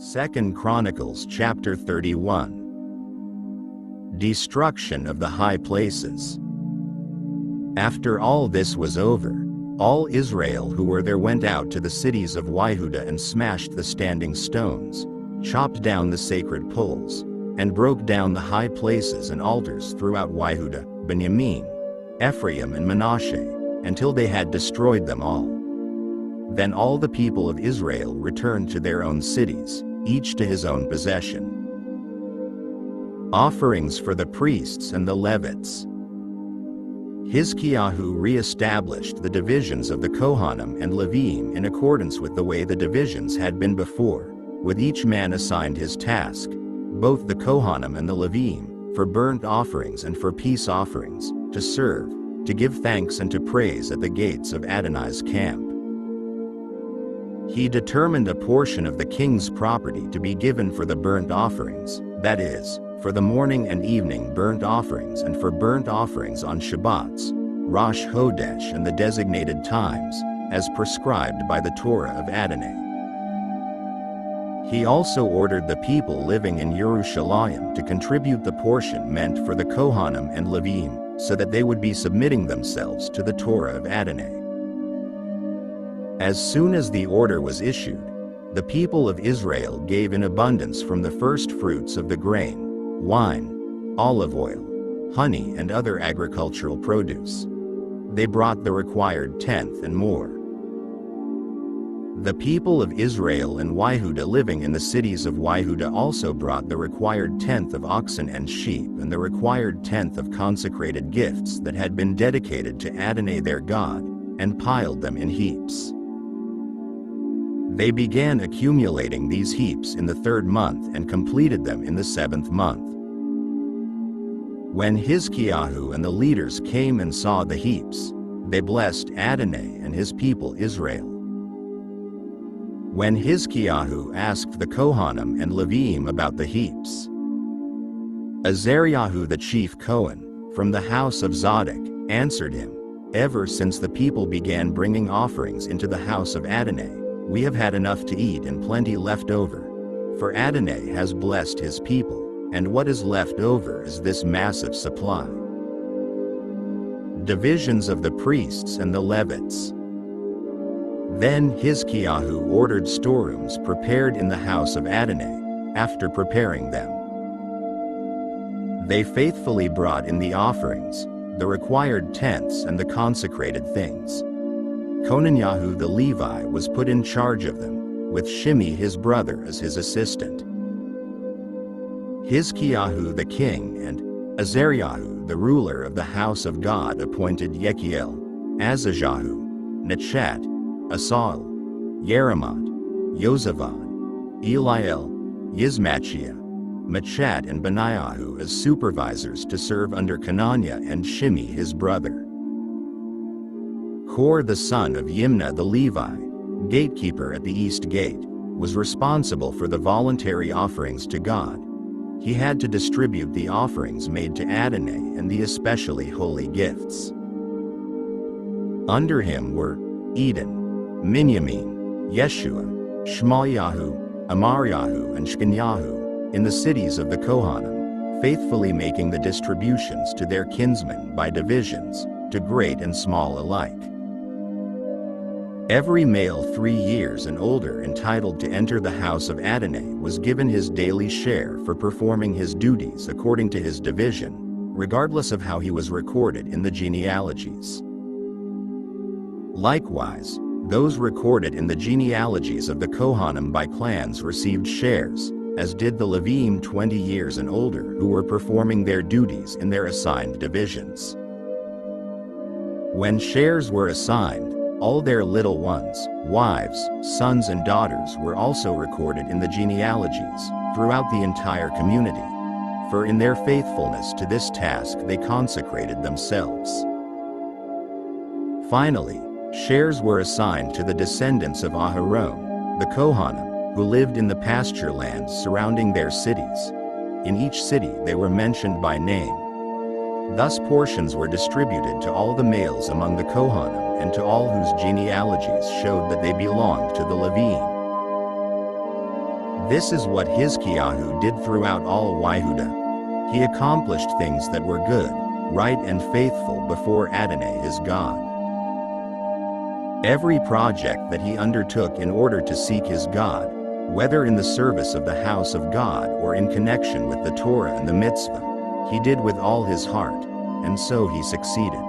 2 Chronicles chapter 31. Destruction of the high places. After all this was over, all Israel who were there went out to the cities of Yehuda and smashed the standing stones, chopped down the sacred poles, and broke down the high places and altars throughout Yehuda, Benjamin, Ephraim and Manasseh, until they had destroyed them all. Then all the people of Israel returned to their own cities, each to his own possession. Offerings for the priests and the Levites. Hizkiyahu re-established the divisions of the Kohanim and Levim in accordance with the way the divisions had been before, with each man assigned his task, both the Kohanim and the Levim, for burnt offerings and for peace offerings, to serve, to give thanks and to praise at the gates of Adonai's camp. He determined a portion of the king's property to be given for the burnt offerings, that is, for the morning and evening burnt offerings and for burnt offerings on Shabbats, Rosh Hodesh and the designated times, as prescribed by the Torah of Adonai. He also ordered the people living in Yerushalayim to contribute the portion meant for the Kohanim and Levim, so that they would be submitting themselves to the Torah of Adonai. As soon as the order was issued, the people of Israel gave in abundance from the first fruits of the grain, wine, olive oil, honey and other agricultural produce. They brought the required tenth and more. The people of Israel and Yehuda living in the cities of Yehuda also brought the required tenth of oxen and sheep and the required tenth of consecrated gifts that had been dedicated to Adonai their God, and piled them in heaps. They began accumulating these heaps in the 3rd month and completed them in the 7th month. When Hizkiyahu and the leaders came and saw the heaps, they blessed Adonai and his people Israel. When Hizkiyahu asked the Kohanim and Levim about the heaps, Azariahu the chief Kohen, from the house of Zadok, answered him, "Ever since the people began bringing offerings into the house of Adonai, we have had enough to eat and plenty left over. For Adonai has blessed his people, and what is left over is this massive supply." Divisions of the priests and the Levites. Then Hizkiyahu ordered storerooms prepared in the house of Adonai, after preparing them. They faithfully brought in the offerings, the required tenths and the consecrated things. Conaniahu the Levi was put in charge of them, with Shimei his brother as his assistant. Hizkiyahu the king and Azariahu the ruler of the house of God appointed Yechiel, Azajahu, Nachat, Asal, Yeremoth, Yozavad, Eliel, Yizmachiah, Machat and Benaiahu as supervisors to serve under Conaniah and Shimei his brother. Kor the son of Yimnah the Levi, gatekeeper at the east gate, was responsible for the voluntary offerings to God. He had to distribute the offerings made to Adonai and the especially holy gifts. Under him were Eden, Minyamin, Yeshua, Shmaliahu, Amariahu and Shkenyahu, in the cities of the Kohanim, faithfully making the distributions to their kinsmen by divisions, to great and small alike. Every male 3 years and older entitled to enter the house of Adonai was given his daily share for performing his duties according to his division, regardless of how he was recorded in the genealogies. Likewise, those recorded in the genealogies of the Kohanim by clans received shares, as did the Levim 20 years and older who were performing their duties in their assigned divisions. When shares were assigned, all their little ones, wives, sons and daughters were also recorded in the genealogies, throughout the entire community, for in their faithfulness to this task they consecrated themselves. Finally, shares were assigned to the descendants of Aharon, the Kohanim, who lived in the pasture lands surrounding their cities. In each city they were mentioned by name. Thus portions were distributed to all the males among the Kohanim and to all whose genealogies showed that they belonged to the Levim. This is what Hizkiyahu did throughout all Yehuda. He accomplished things that were good, right and faithful before Adonai his God. Every project that he undertook in order to seek his God, whether in the service of the house of God or in connection with the Torah and the mitzvah, he did with all his heart, and so he succeeded.